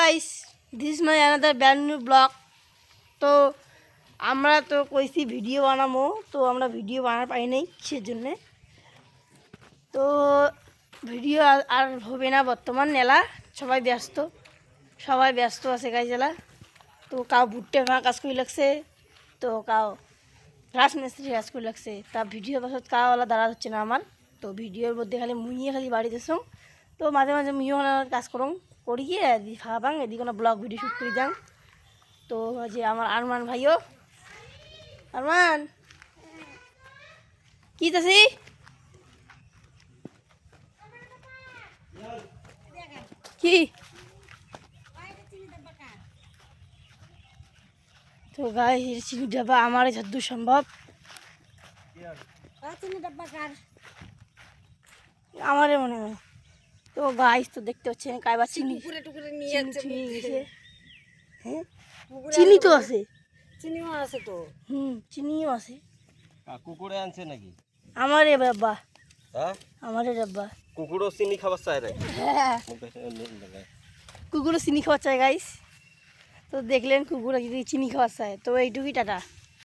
Guys, this is my another brand new blog. তো আমরা তো কইছি ভিডিও বানাবো, তো আমরা ভিডিও বানাতে পারি নাই কিসের জন্যে। তো ভিডিও আর হবে না বর্তমান নেলা, সবাই ব্যস্ত আছে গাইজ এলা। তো কাউ ভুট্টে ভাঙা কাজ করে লাগছে, তো কাউ রাজমিস্ত্রি কাজ করে লাগছে। তা ভিডিওর পাশত কাওয়ালা দাঁড়া হচ্ছে না আমার। তো ভিডিওর মধ্যে খালি বাড়িতে সং, তো মাঝে মাঝে মুইও কাজ করি গিয়ে ভাবাং এদিকে কোনো ব্লগ ভিডিও শ্যুট করে যাং। তো যে আমার আরমান ভাইও, আরমান কি চাষি কি? তো গাই চিনি ডাব্বা আমার যতদূর সম্ভব আমারে মনে হয়। তো গাইস তো দেখতে পাচ্ছেন কাইবা চিনি হ্যাঁ, চিনি তো আছে, চিনিও আছে তো। চিনিও আছে। কুকুরে আনছে নাকি? আমারে বাবা, হ্যাঁ আমারে ডাব্বা। কুকুরও চিনি খাবার চাই রে। হ্যাঁ, কুকুরও চিনি খাওয়া চায় গাইস। তো দেখলেন কুকুর যদি চিনি খাওয়া চায়। তো এইটুকুই, টাটা।